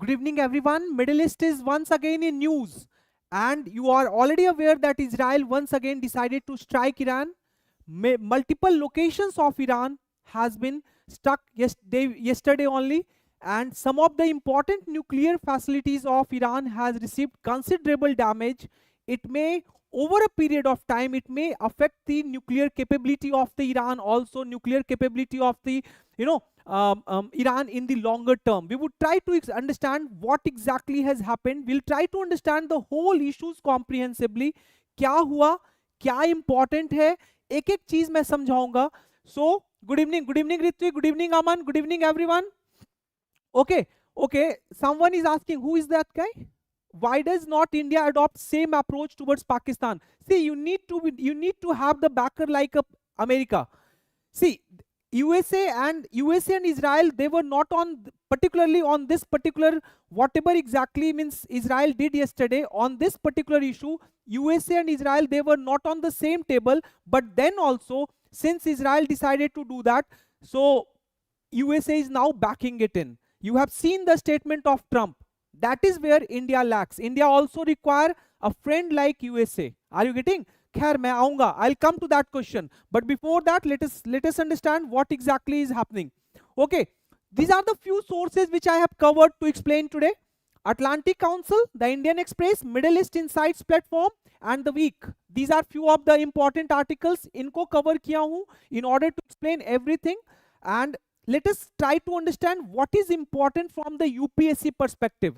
Good evening, everyone. Middle East is once again in news, and you are already aware that Israel once again decided to strike Iran. Multiple locations of Iran has been struck yesterday only, and some of the important nuclear facilities of Iran has received considerable damage. It may, over a period of time, it may affect the nuclear capability of the Iran, also nuclear capability of the Iran in the longer term. We would try to understand what exactly has happened. We'll try to understand the whole issues comprehensively. क्या हुआ, क्या important है, एक एक चीज मैं समझाऊंगा. So good evening Ritvi, good evening Aman, good evening everyone. Okay, someone is asking, who is that guy? Why does not India adopt same approach towards Pakistan? See, you need to have the backer like America. See, USA and Israel, they were not on, particularly on this particular, whatever exactly means Israel did yesterday on this particular issue, USA and Israel, they were not on the same table. But then also, since Israel decided to do that, so USA is now backing it in. You have seen the statement of Trump. That is where India lacks. India also require a friend like USA. Are you getting? Khair, मैं आऊंगा. I'll come to that question. But before that, let us understand what exactly is happening. Okay, these are the few sources which I have covered to explain today. Atlantic Council, the Indian Express, Middle East Insights Platform, and The Week. These are few of the important articles. इनको cover किया हूँ in order to explain everything. And let us try to understand what is important from the UPSC perspective.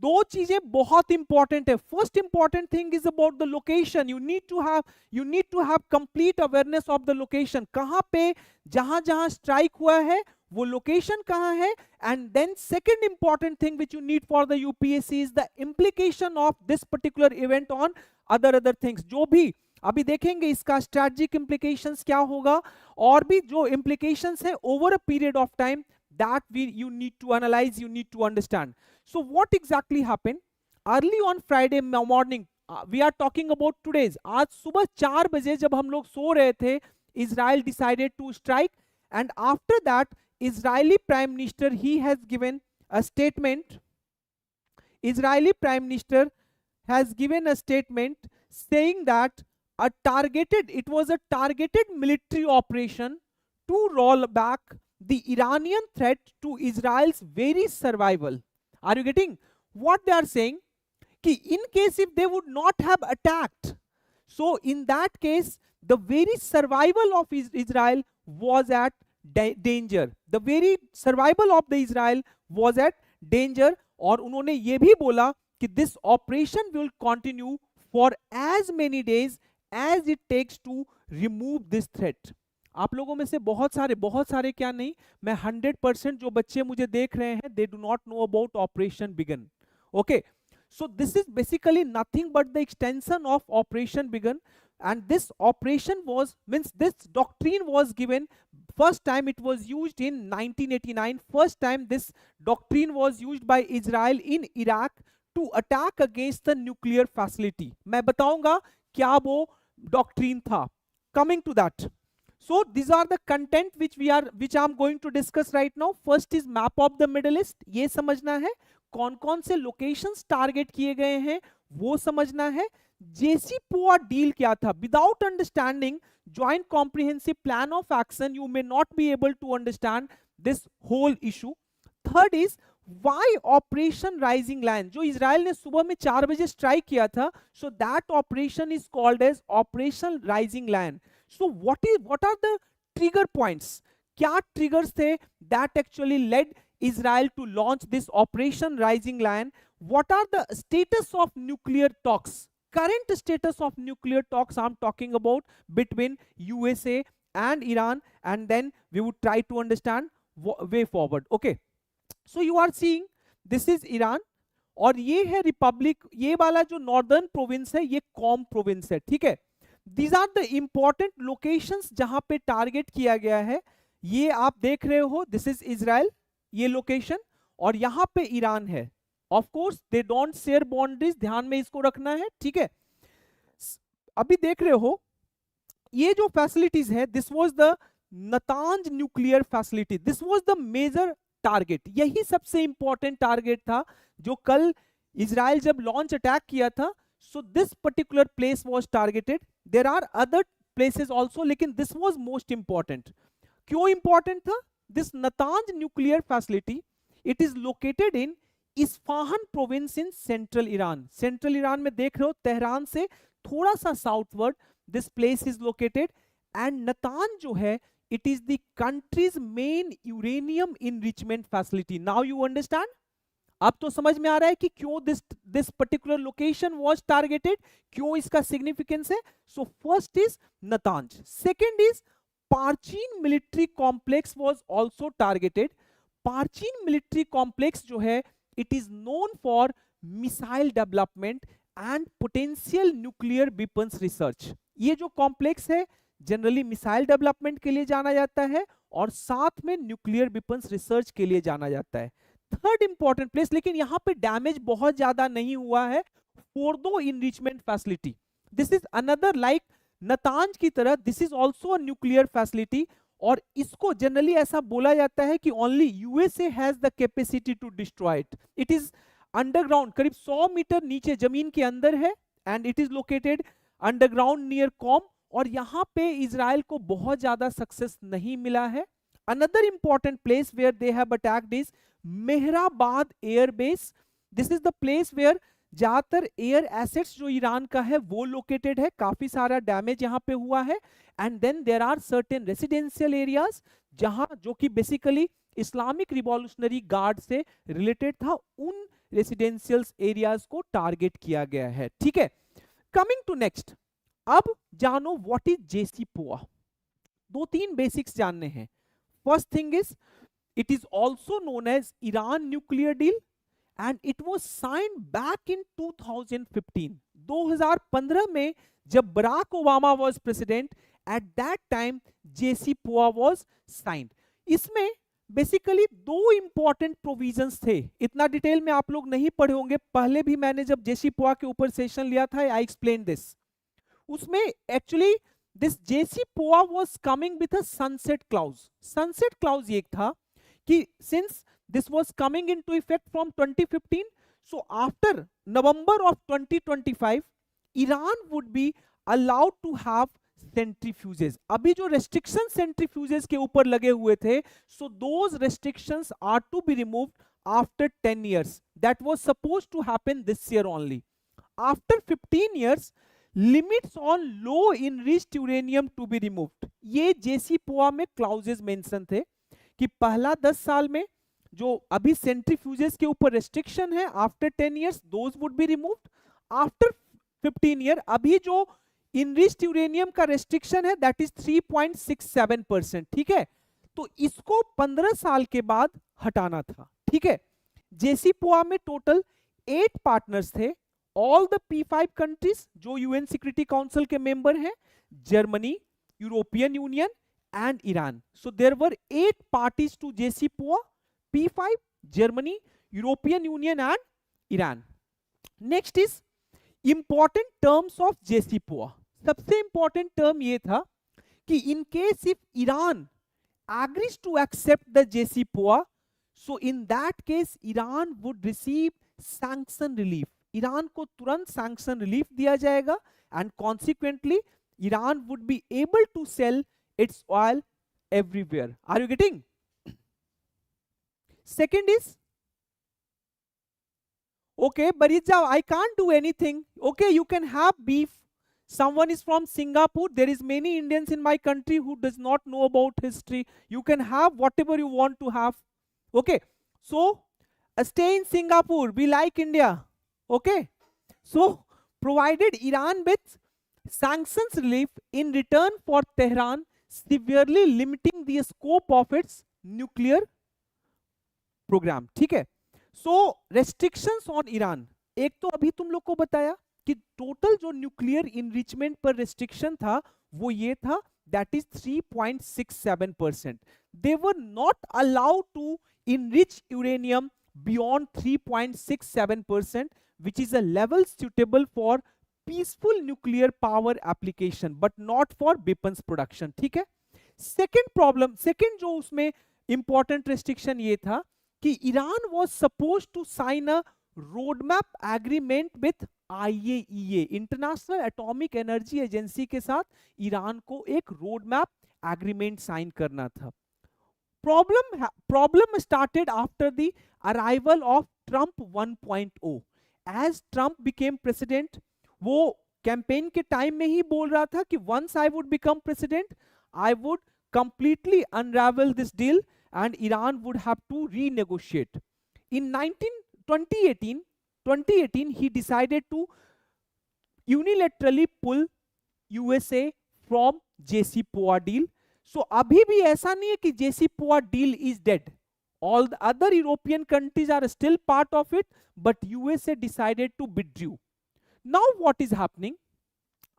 दो चीजें बहुत important है. First important thing is about the location. You need to have complete awareness of the location. कहाँ पे जहाँ strike हुआ है वो location कहाँ है. And then second important thing which you need for the UPSC is the implication of this particular event on other things. जो भी अभी देखेंगे इसका strategic implications क्या होगा, और भी जो implications है over a period of time, that you need to analyze, you need to understand. So what exactly happened? Early on Friday morning, we are talking about today's. आज सुबह 4 बजे जब हम लोग सो रहे थे, Israel decided to strike, and after that, Israeli Prime Minister, he has given a statement. Israeli Prime Minister has given a statement saying that it was a targeted military operation to roll back the Iranian threat to Israel's very survival. Are you getting what they are saying? Ki in case if they would not have attacked, so in that case, the very survival of Israel was at danger. The very survival of the Israel was at danger. और उन्होंने ये भी बोला कि this operation will continue for as many days as it takes to remove this threat. आप लोगों में से बहुत सारे क्या नहीं, मैं 100% जो बच्चे मुझे देख रहे हैं, they do not know about Operation Begin. Okay, so this is basically nothing but the extension of Operation Begin, and this operation this doctrine was given. First time it was used in 1989. First time this doctrine was used by Israel in Iraq to attack against the nuclear facility. मैं बताऊंगा क्या वो doctrine था. Coming to that. So these are the content which I'm going to discuss right now. First is map of the Middle East. ये समझना है. कौन से locations target किए गए हैं वो समझना है. JCPOA deal क्या था? Without understanding Joint Comprehensive Plan of Action, you may not be able to understand this whole issue. Third is why Operation Rising Lion, जो इजराइल ने सुबह में 4 बजे स्ट्राइक किया था, so that operation is called as Operation Rising Lion. So what are the trigger points? क्या triggers थे that actually led Israel to launch this Operation Rising Lion? What are the status of nuclear talks? Current status of nuclear talks I'm talking about between USA and Iran, and then we would try to understand way forward. Okay, so you are seeing this is Iran, और ये है Republic, ये वाला जो northern province है ये com province है. ठीक है, these are the important locations जहां पे टारगेट किया गया है. ये आप देख रहे हो, दिस इज इजराइल, ये लोकेशन, और यहां पे ईरान है. Of course they don't share boundaries, ध्यान में इसको रखना है. ठीक है, अभी देख रहे हो ये जो फैसिलिटीज है, this was the Natanz nuclear facility, this was the major target, यही सबसे इंपॉर्टेंट टारगेट था जो कल इजराइल जब लॉन्च अटैक किया था. So this particular place was targeted. There are other places also, लेकिन दिस वाज मोस्ट इंपॉर्टेंट. क्यों इंपॉर्टेंट था? This Natanz nuclear facility, it is located in Isfahan province in central Iran. Central Iran में देख रहे हो, Tehran से थोड़ा सा southward this place is located. And Natanz जो है, it is the country's main uranium enrichment facility. Now you understand? अब तो समझ में आ रहा है कि क्यों this particular location was targeted, क्यों इसका significance है. So first is Natanz. Second is Parchin military complex was also targeted. Parchin military complex जो है, it is known for missile development and potential nuclear weapons research. ये जो complex है generally missile development के लिए जाना जाता है और साथ में न्यूक्लियर वेपन्स रिसर्च के लिए जाना जाता है. थर्ड इंपॉर्टेंट प्लेस, लेकिन यहां पे डैमेज बहुत ज्यादा नहीं हुआ है, Fordow enrichment facility. This is another like Natanz की तरह, this is also a nuclear facility. और इसको जनरली ऐसा बोला जाता है कि only USA has the capacity to destroy it. It is underground, करीब 100 मीटर नीचे जमीन के अंदर है. And it is located underground near Qom. और यहां पे इजराइल को बहुत ज्यादा सक्सेस नहीं मिला है. Another important place where they have attacked is Mehrabad air base. This is the place where ज्यादातर एयर एसेट्स जो ईरान का है वो लोकेटेड है. काफी सारा डैमेज यहां पे हुआ है. And then there are certain residential areas जहां, जो कि बेसिकली इस्लामिक रिवॉल्यूशनरी गार्ड से रिलेटेड था, उन रेसिडेंशियल एरियाज को टारगेट किया गया है. ठीक है, कमिंग टू नेक्स्ट. अब जानो व्हाट इज जेसीपोआ. दो तीन बेसिक्स जानने हैं. First thing is it is also known as Iran nuclear deal and it was signed back in 2015. 2015 में जब Barack Obama was president, at that time JCPOA was signed. इसमें basically दो important provisions थे. इतना detail में आप लोग नहीं पढ़े होंगे, पहले भी मैंने जब जेसीपोआ के ऊपर सेशन लिया था, आई एक्सप्लेन दिस. उसमें actually this JCPOA was coming with a sunset clause. Sunset clause ये था कि since this was coming into effect from 2015, so after November of 2025, Iran would be allowed to have centrifuges. अभी जो restrictions centrifuges के ऊपर लगे हुए थे, so those restrictions are to be removed after 10 years. That was supposed to happen this year only. After 15 years, limits on low enriched uranium to be removed. ये जेसीपोआ में clauses mention थे कि पहला 10 साल में जो अभी सेंट्रीफ्यूजेस के ऊपर रेस्ट्रिक्शन है, after 10 years those would be removed. After 15 year अभी जो इनरिच्ड यूरेनियम का रेस्ट्रिक्शन है दैट इज 3.67%. ठीक है, तो इसको 15 साल के बाद हटाना था. ठीक है, जेसीपोआ में टोटल 8 पार्टनर्स थे. ऑल द P5 कंट्रीज जो यूएन सिक्योरिटी काउंसिल के मेंबर हैं, Germany, European Union and Iran. So there were 8 parties to JCPOA, P5, Germany, European Union and Iran. Next is important terms of JCPOA. सबसे important term ये था कि in case if Iran agrees to accept the JCPOA, so in that case Iran would receive sanction relief. Iran को तुरंत sanction relief दिया जाएगा and consequently Iran would be able to sell its oil everywhere. Are you getting? Second is okay, Baritja, I can't do anything. Okay, you can have beef. Someone is from Singapore. There is many Indians in my country who does not know about history. You can have whatever you want to have. Okay, so stay in Singapore. We like India. Okay, so provided Iran with sanctions relief in return for Tehran severely limiting the scope of its nuclear program. ठीक है, so restrictions on Iran. एक तो अभी तुम लोग को बताया कि टोटल जो न्यूक्लियर इनरिचमेंट पर रेस्ट्रिक्शन था वो ये था, that is 3.67%. They were not allowed to enrich uranium beyond 3.67%, which is a level suitable for peaceful nuclear power application but not for weapons production. ठीक है, second problem, second जो उसमें important restriction ये था कि Iran was suppose to sign a road map agreement with IAEA, international atomic energy agency के साथ Iran को एक रोड मैप एग्रीमेंट साइन करना था. Problem started after the arrival of Trump 1.0. As Trump became president, वो campaign के time में ही बोल रहा था कि once I would become president, I would completely unravel this deal and Iran would have to renegotiate. In 2018, he decided to unilaterally pull USA from JCPOA deal. So अभी भी ऐसा नहीं है कि JCPOA deal is dead. All the other European countries are still part of it, but USA decided to withdraw. Now what is happening?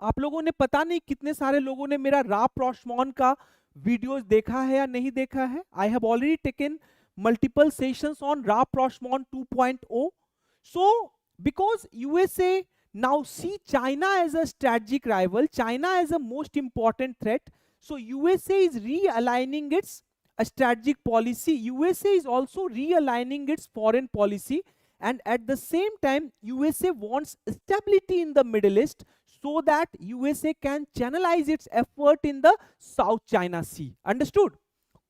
आप लोगों ने पता नहीं कितने सारे लोगों ने मेरा रा-प्रोश्मॉन का वीडियोस देखा है या नहीं देखा है. I have already taken multiple sessions on रा-प्रोश्मॉन 2.0. So because USA now see China as a strategic rival, China as a most important threat, so USA is realigning its strategic policy. USA is also realigning its foreign policy, and at the same time USA wants stability in the Middle East so that USA can channelize its effort in the South China Sea. Understood?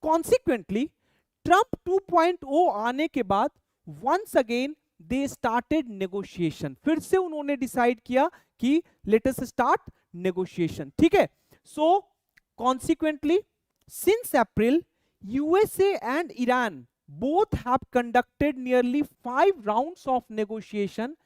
Consequently, Trump 2.0 आने के बाद once again they started negotiation. फिर से उन्होंने decide किया कि let us start negotiation. ठीक है? So consequently, since April, USA and Iran both have conducted nearly 5 rounds of negotiation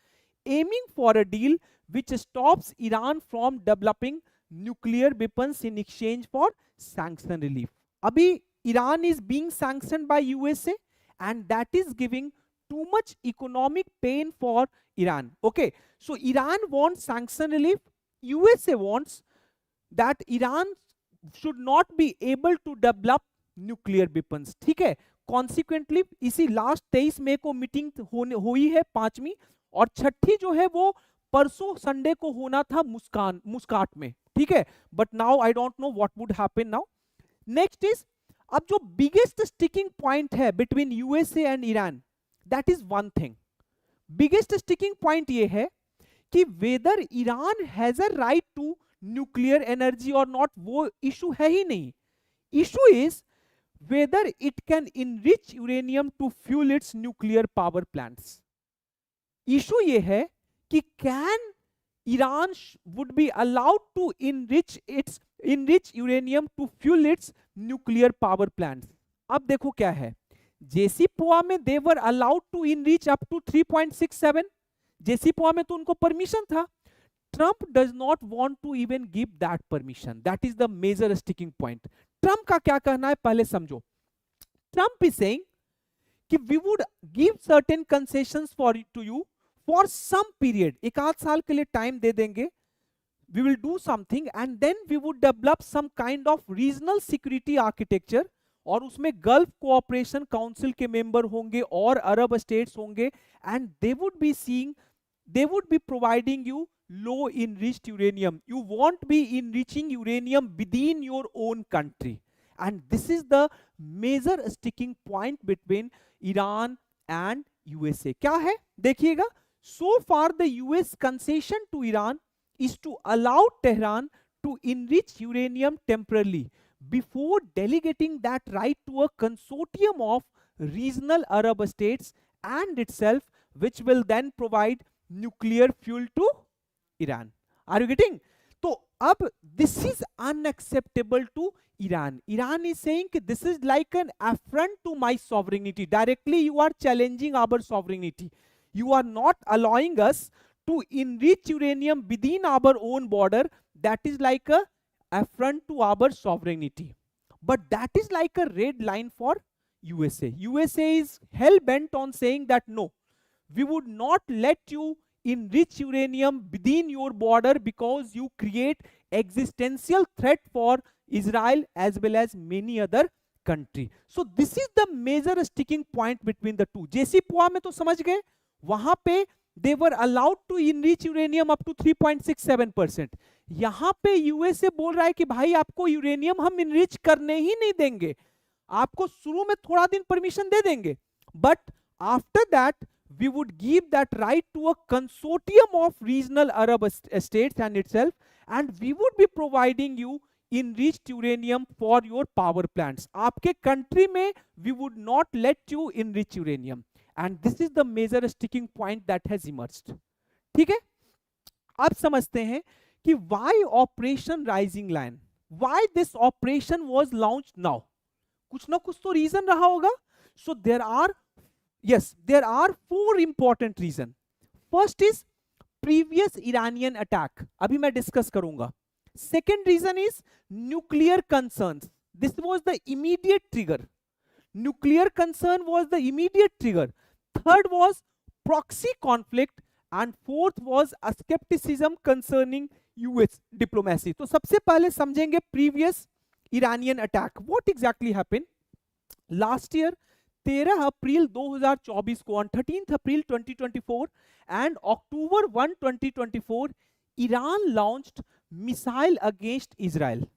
aiming for a deal which stops Iran from developing nuclear weapons in exchange for sanction relief. Abhi Iran is being sanctioned by USA and that is giving too much economic pain for Iran. Okay, so Iran wants sanction relief. USA wants that Iran should not be able to develop nuclear weapons. ठीक है? Consequently, इसी last 23 मई को meeting हुई है 5वीं, और 6ठी जो है वो परसों संडे को होना था मुस्काट में. ठीक है? But now I don't know what would happen now. Next is, अब जो बिगेस्ट स्टिकिंग पॉइंट है between USA and Iran, that is one thing. Biggest sticking point ये है कि whether Iran has a right to nuclear energy और not, वो issue है ही नहीं. Issue is whether it can enrich uranium to fuel its nuclear power plants. Issue ये है कि can Iran would be allowed to enrich uranium to fuel its nuclear power plants. अब देखो क्या है, JCPOA में they were allowed to enrich up to 3.67. JCPOA में तो उनको परमिशन था. Trump does not want to even give that permission. That is the major sticking point. Trump का क्या कहना है पहले समझो. ट्रम्प इज सेइंग कि we would give certain concessions for to you for some period, एक आध साल के लिए टाइम दे देंगे. We will do something and then we would develop some kind of regional security architecture, और उसमें गल्फ कोऑपरेशन काउंसिल के मेंबर होंगे और अरब स्टेट्स होंगे, and they would be providing you low enriched uranium. You won't be enriching uranium within your own country, and this is the major sticking point between Iran and USA. क्या है देखिएगा. So far the US concession to Iran is to allow Tehran to enrich uranium temporarily before delegating that right to a consortium of regional Arab states and itself, which will then provide nuclear fuel to Iran. Are you getting? तो अब this is unacceptable to Iran. Iran is saying that this is like an affront to my sovereignty. Directly you are challenging our sovereignty. You are not allowing us to enrich uranium within our own border. That is like a affront to our sovereignty. But that is like a red line for USA. USA is hell bent on saying that no, we would not let you enrich uranium within your border because you create existential threat for Israel as well as many other country. So this is the major sticking point between the two. JCPOA में तो समझ गए, वहां पे they were allowed to enrich uranium up to 3.67%. यहाँ पे USA बोल रहा है कि भाई आपको यूरेनियम हम enrich करने ही नहीं देंगे. आपको शुरू में थोड़ा दिन परमिशन दे देंगे, but after that we would give that right to a consortium of regional Arab states and itself, and we would be providing you enriched uranium for your power plants. आपके कंट्री में we would not let you enrich uranium, and this is the major sticking point that has emerged. ठीक है, अब समझते हैं कि why operation rising lion, why this operation was launched now. कुछ ना कुछ तो रीजन रहा होगा. So there are, yes, there are four important reasons. First is previous Iranian attack, अभी मैं डिस्कस करूंगा. Second reason is nuclear concerns. This was the immediate trigger. Nuclear concern was the immediate trigger. Third was proxy conflict, and fourth was a skepticism concerning US diplomacy. तो सबसे पहले समझेंगे previous Iranian attack. What exactly happened? Last year 13 अप्रैल 2024 को, on 13th April 2024 and October 1, 2024, Iran launched missile against Israel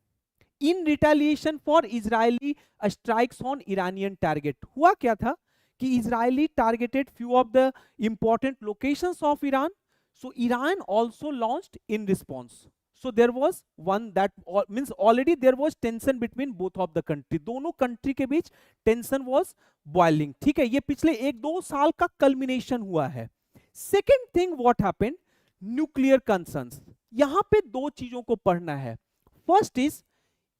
in retaliation for Israeli strikes on Iranian target. हुआ क्या था कि Israeli targeted few of the important locations of Iran, so Iran also launched in response. So there was one that means already there was tension between both of the country. दोनों country के बीच tension was boiling. ठीक है, ये पिछले 1-2 साल का culmination हुआ है. Second thing what happened, nuclear concerns. यहाँ पे दो चीजों को पढ़ना है. First is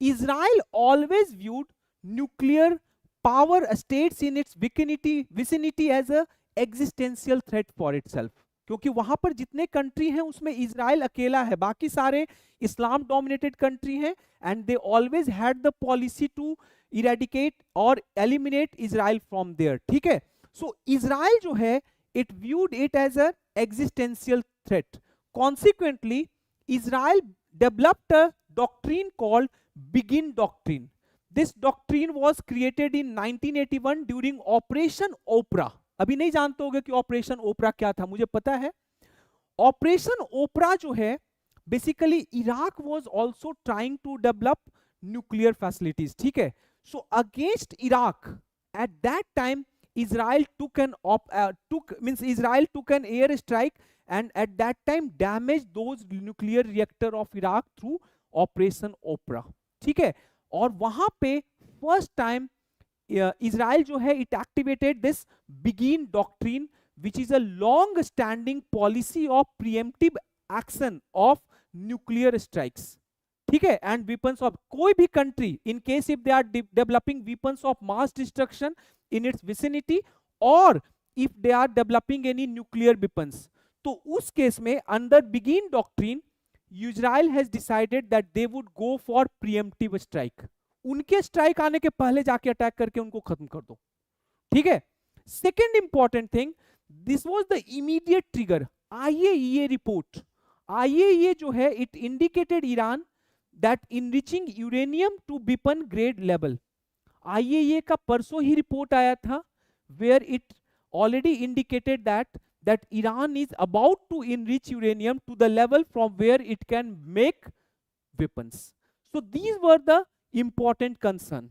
Israel always viewed nuclear power states in its vicinity as a existential threat for itself. क्योंकि वहां पर जितने कंट्री हैं उसमें इजराइल अकेला है, बाकी सारे इस्लाम डोमिनेटेड कंट्री हैं, and they always had the policy to eradicate और एलिमिनेट इजराइल फ्रॉम देयर. ठीक है, सो इजराइल जो है it viewed it as a existential threat. Consequently Israel developed a doctrine called Begin doctrine. This doctrine was created in 1981 during operation Opera. अभी नहीं जानते होगे कि ऑपरेशन ओपरा क्या था, मुझे पता है. ऑपरेशन ओपरा जो है basically Iraq was also trying to develop nuclear facilities. ठीक है, so against Iraq at that time Israel took an air strike, and at that time damaged those nuclear reactor of Iraq through operation Opera. ठीक है, और वहां पे first time Israel जो है it activated this begin doctrine, which is a long standing policy of preemptive action of nuclear strikes. ठीक है, and weapons of कोई भी country in case if they are developing weapons of mass destruction in its vicinity, or if they are developing any nuclear weapons, तो उस case में under begin doctrine Israel has decided that they would go for preemptive strike. उनके strike आने के पहले जाके attack करके उनको खत्म कर दो. ठीक है, second important thing, this was the immediate trigger. IAEA report, IAEA जो है it indicated Iran that enriching uranium to weapon grade level. IAEA का परसों ही रिपोर्ट आया था where it already indicated that Iran is about to enrich uranium to the level from where it can make weapons. So these were the important concern.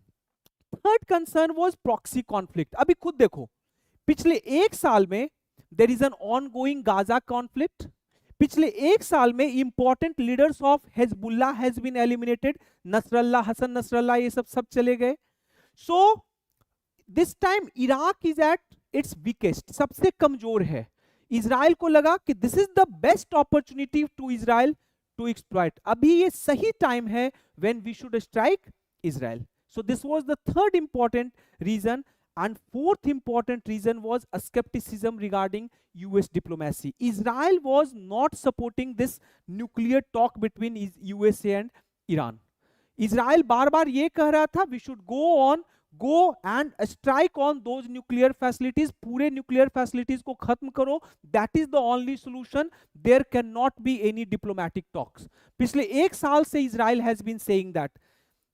Third concern was proxy conflict. अभी खुद देखो, पिछले 1 साल में there is an ongoing Gaza conflict. पिछले 1 साल में important leaders of Hezbollah has been eliminated. Nasrallah, Hasan Nasrallah, ये सब चले गए. So this time Iraq is at its weakest, सबसे कमजोर है. इजराइल को लगा कि this is the best opportunity to Israel to exploit. अभी ये सही टाइम है when we should strike Israel. So this was the third important reason. And fourth important reason was a scepticism regarding US diplomacy. Israel was not supporting this nuclear talk between USA and Iran. Israel बार बार ये कह रहा था we should go and strike on those nuclear facilities. पूरे nuclear facilities को खत्म करो. That is the only solution. There cannot be any diplomatic talks. पिछले 1 साल से Israel has been saying that.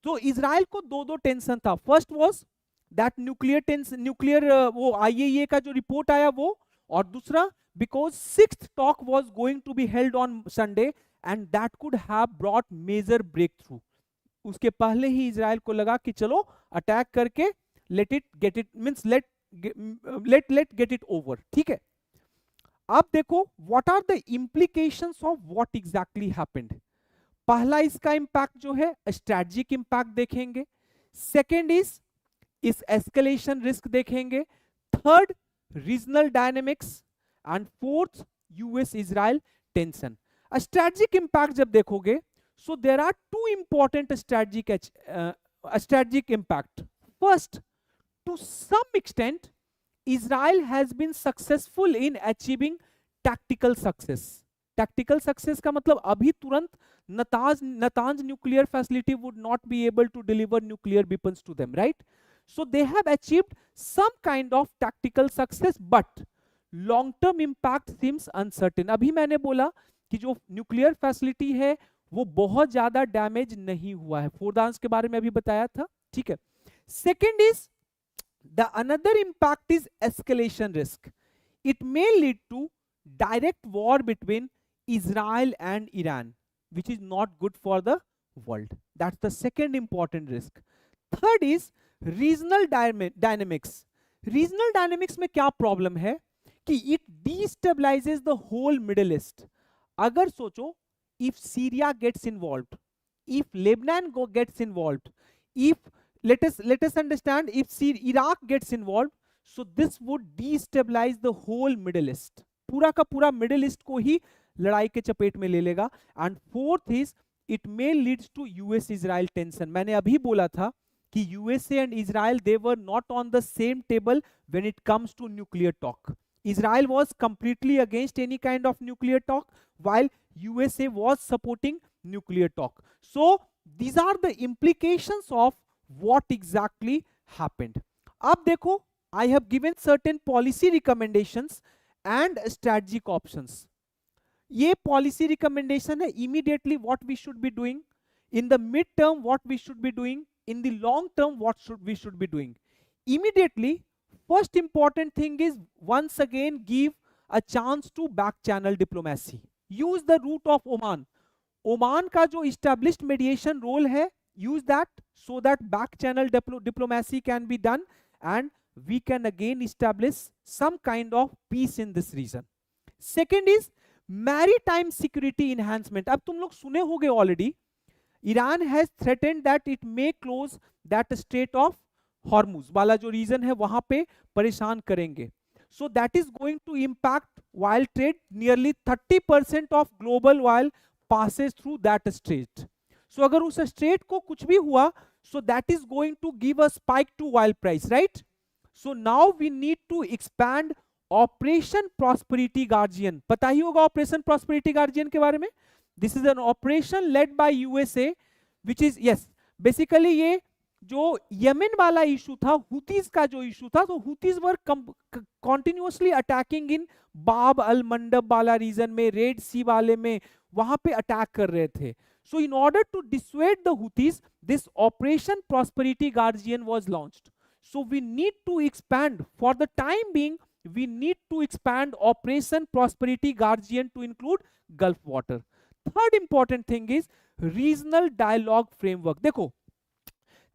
तो Israel को दो टेंशन था. First was that nuclear वो IAEA का जो रिपोर्ट आया वो, और दूसरा because 6th talk was going to be held on Sunday and that could have brought major breakthrough. उसके पहले ही इजराइल को लगा कि चलो अटैक करके लेट गेट इट ओवर, ठीक है। अब देखो what are the implications of what exactly happened. पहला इसका इंपैक्ट जो है स्ट्रेटजिक इंपैक्ट देखेंगे, सेकेंड इस एस्केलेशन रिस्क देखेंगे, third regional dynamics, and fourth US Israel tension. Strategic impact जब देखोगे, so there are two important strategic impact. First, to some extent Israel has been successful in achieving tactical success. Tactical success का मतलब अभी तुरंत Natanz nuclear facility would not be able to deliver nuclear weapons to them, right? So they have achieved some kind of tactical success, but long term impact seems uncertain. अभी मैंने बोला कि जो nuclear facility है वो बहुत ज्यादा damage नहीं हुआ है, फोर्दांस के बारे में अभी बताया था, ठीक है। Second is the another impact is escalation risk. It may lead to direct war between Israel and Iran, which is not good for the world. That's the second important risk. Third is regional dynamics. Regional dynamics में क्या problem है कि it destabilises the whole Middle East. अगर सोचो, if Syria gets involved, if Lebanon gets involved, if let us understand, if Iraq gets involved, so this would destabilize the whole Middle East. पूरा का पूरा middle east को ही लड़ाई के चपेट में ले लेगा। And fourth is it may leads to US Israel tension. मैंने अभी बोला था कि USA and Israel they were not on the same table when it comes to nuclear talk. Israel was completely against any kind of nuclear talk, while USA was supporting nuclear talk. So these are the implications of what exactly happened. अब देखो, I have given certain policy recommendations and strategic options. ये policy recommendation है, immediately what we should be doing, in the mid term what we should be doing, in the long term what we should be doing. Immediately, first important thing is once again give a chance to back channel diplomacy. Use the route of Oman. Oman का जो established mediation role है, use that so that back channel diplomacy can be done and we can again establish some kind of peace in this region. Second is maritime security enhancement. अब तुम लोग सुने होगे already, Iran has threatened that it may close that Strait of Hormuz वाला जो reason है वहां पे परेशान करेंगे. So that is going to impact oil trade. Nearly 30% of global oil passes through that strait. So अगर उस स्ट्रेट को कुछ भी हुआ, so that is going to give a spike to oil price, right? So now we need to expand Operation Prosperity Guardian. पता ही होगा Operation Prosperity Guardian के बारे में. This is an operation led by USA, which is yes, basically ये जो Yemen वाला issue था, हुतीज का जो इशू था, तो हुतीज वर कंटिन्यूअसली अटैकिंग इन बाब अल मंडब वाला रीजन में, रेड सी वाले में, वहां पे अटैक कर रहे थे. So in order to dissuade the Houthis, this operation Prosperity Guardian was launched. So we need to expand, for the time being we need to expand Operation Prosperity Guardian to include Gulf water. Third important thing is regional dialogue framework. देखो,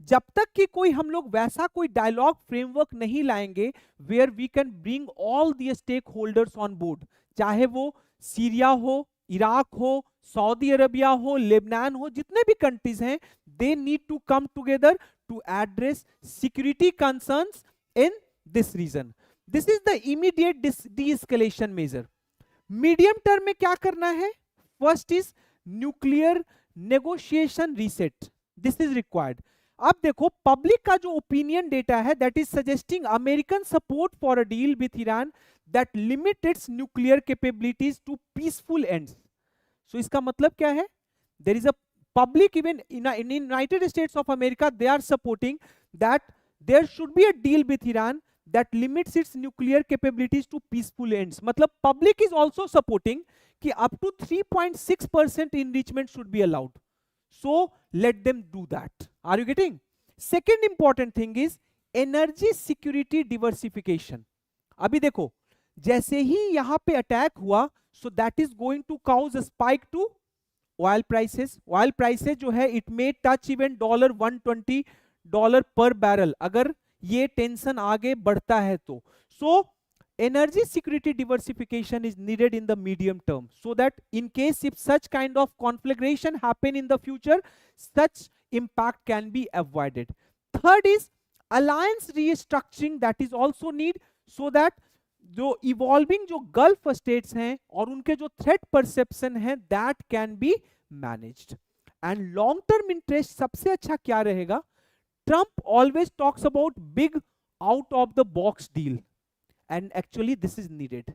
जब तक कि कोई हम लोग वैसा कोई dialogue framework नहीं लाएंगे where we can bring all the stakeholders on board, चाहे वो सीरिया हो, इराक हो, सऊदी अरबिया हो, लेबनान हो, जितने भी कंट्रीज हैं, they need to come together to address security concerns in this region. This is the immediate de-escalation measure. Medium term में क्या करना है? First is nuclear negotiation reset. This is required. अब देखो, पब्लिक का जो ओपिनियन डेटा है, that is suggesting American support for a deal with Iran that limit its nuclear capabilities to peaceful ends. So इसका मतलब क्या है? There is a public, even in United States of America, they are supporting that there should be a deal with Iran that limits its nuclear capabilities to peaceful ends. मतलब public is also supporting कि up to 3.6% enrichment should be allowed. So let them do that. Are you getting? Second important thing is energy security diversification. अभी देखो, जैसे ही यहाँ पे attack हुआ, so that is going to cause a spike to oil prices जो है it may touch even $120 पर barrel अगर ये टेंशन आगे बढ़ता है तो. सो energy security diversification is needed in the medium term so that in case if such kind of conflagration happen in the future, such impact can be avoided. Third is alliance restructuring, that is also need so that जो evolving जो gulf states हैं और उनके जो threat perception है that can be managed. And long term interest सबसे अच्छा क्या रहेगा? Trump always talks about big out of the box deal and actually this is needed.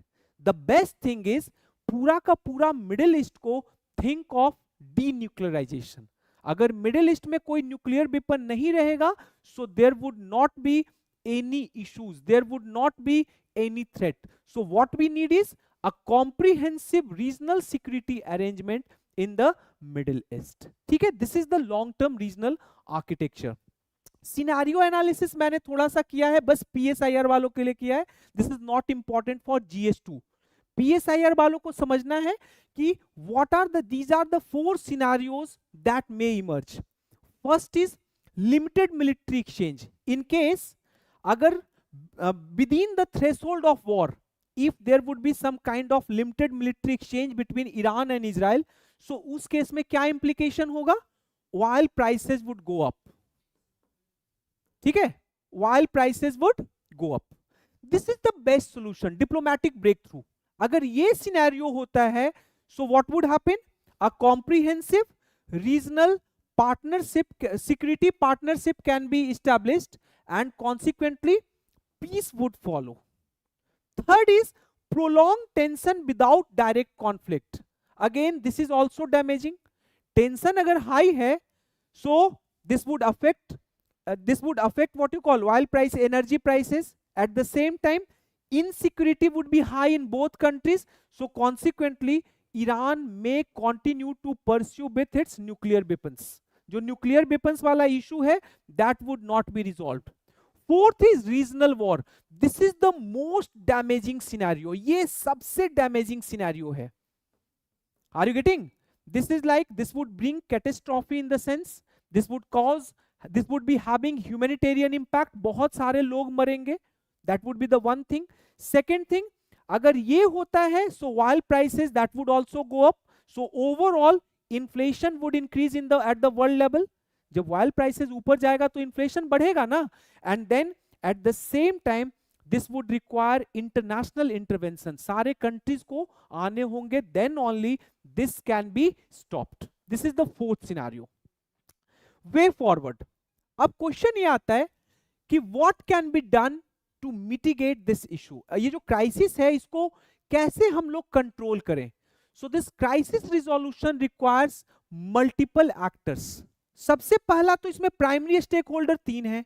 The best thing is पूरा का पूरा मिडिल ईस्ट को think of denuclearization. अगर middle east में कोई न्यूक्लियर वेपन नहीं रहेगा so there would not be any issues, there would not be any threat. So what we need is a comprehensive regional security arrangement in the Middle East. ठीक है, this is the long term regional architecture. Scenario analysis मैंने थोड़ा सा किया है, बस PSIR वालों के लिए किया है. This is not important for GS two. PSIR वालों को समझना है कि what are these are the 4 scenarios that may emerge. First is limited military exchange. In case अगर within the threshold of war if there would be some kind of limited military exchange between Iran and Israel, so उस case में क्या implication होगा? Oil prices would go up. ठीक है, while prices would go up. This is the best solution, diplomatic breakthrough. अगर ये scenario होता है, so what would happen? A comprehensive regional partnership, security partnership can be established and consequently peace would follow. Third is prolonged tension without direct conflict. Again, this is also damaging. Tension अगर high है, so this would affect what you call oil price, energy prices. At the same time, insecurity would be high in both countries, so consequently Iran may continue to pursue with its nuclear weapons. जो nuclear weapons वाला issue है that would not be resolved. Fourth is regional war. This is the most damaging scenario. ये सबसे damaging scenario है. Are you getting? This is like, this would bring catastrophe in the sense, this would be having humanitarian impact. बहुत सारे लोग मरेंगे. That would be the one thing. Second thing, अगर ये होता है, so oil prices that would also go up. So overall inflation would increase at the world level. जब oil prices ऊपर जाएगा तो inflation बढ़ेगा ना. And then at the same time this would require international intervention. सारे countries को आने होंगे, then only this can be stopped. This is the fourth scenario. Way forward. अब क्वेश्चन ये आता है कि what can be done to mitigate this issue. ये जो क्राइसिस है इसको कैसे हम लोग कंट्रोल करें? So this crisis resolution requires multiple actors. सबसे पहला तो इसमें प्राइमरी स्टेक होल्डर 3 है,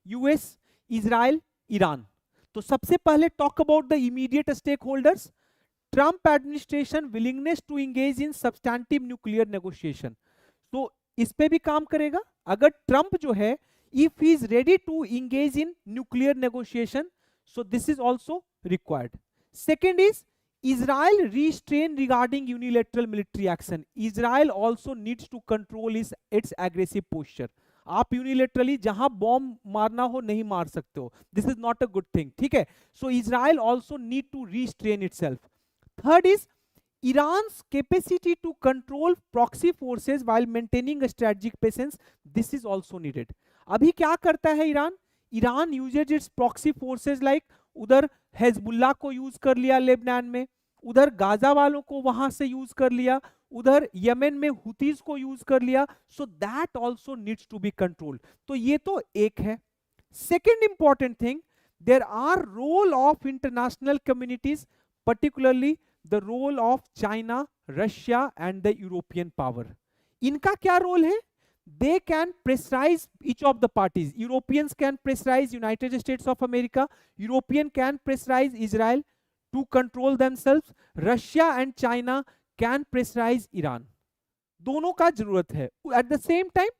यूएस, इजराइल, ईरान. तो सबसे पहले talk about the immediate stakeholders. Trump administration willingness to engage in substantive nuclear negotiation. तो इस पे भी काम करेगा. अगर ट्रंप जो है if he is ready to engage in nuclear negotiation, so this is also required. Second is Israel restrain regarding unilateral military action. Israel also needs to control its aggressive posture. आप unilaterally जहां bomb मारना हो नहीं मार सकते हो. This is not a good thing. ठीक है, so Israel also need to restrain itself. Third is Iran's capacity to control proxy forces while maintaining a strategic presence. This is also needed. अभी क्या करता है Iran? Iran uses its proxy forces like उधर Hezbollah को use कर लिया Lebanon में, उधर गाजा वालों को वहां से यूज कर लिया, उधर यमन में हुतीज को यूज कर लिया. So that also needs to be controlled. तो ये तो एक है. Second important thing, there are role of international communities, particularly the role of China, Russia and the European power. इनका क्या रोल है? They can pressurize each of the parties. Europeans can pressurize United States of America. European can pressurize Israel to control themselves. Russia and China can pressurize Iran. दोनों का जरूरत है. At the same time,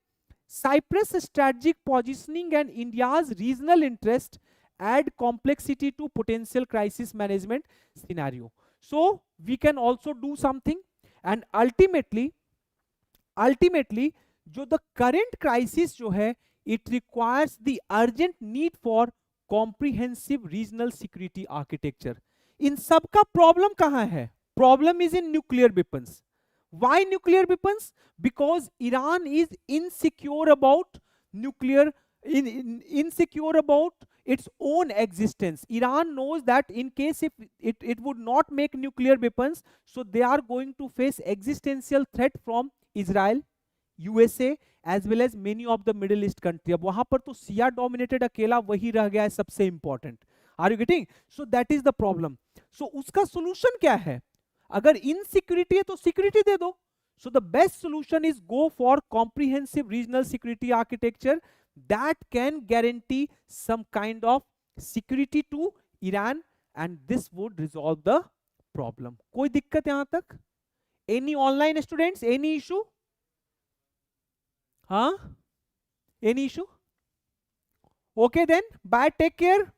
Cyprus' strategic positioning and India's regional interest add complexity to potential crisis management scenario. So we can also do something, and ultimately ultimately जो the current crisis जो है, it requires the urgent need for comprehensive regional security architecture. इन सब का problem कहां है? Problem is in nuclear weapons. Why nuclear weapons? Because Iran is insecure about nuclear, insecure about its own existence. Iran knows that in case if it would not make nuclear weapons, so they are going to face existential threat from Israel, USA, as well as many of the Middle East country. अब वहां पर तो Siya dominated अकेला वही रह गया है सबसे important. Are you getting? So that is the problem. So उसका सोल्यूशन क्या है? अगर इनसिक्योरिटी है तो सिक्योरिटी दे दो। So the best solution is go for comprehensive regional security architecture that can guarantee some kind of security to Iran, and this would resolve the problem. कोई दिक्कत यहां तक? Any online students, any issue? हाँ, any issue? Okay then, bye, take care.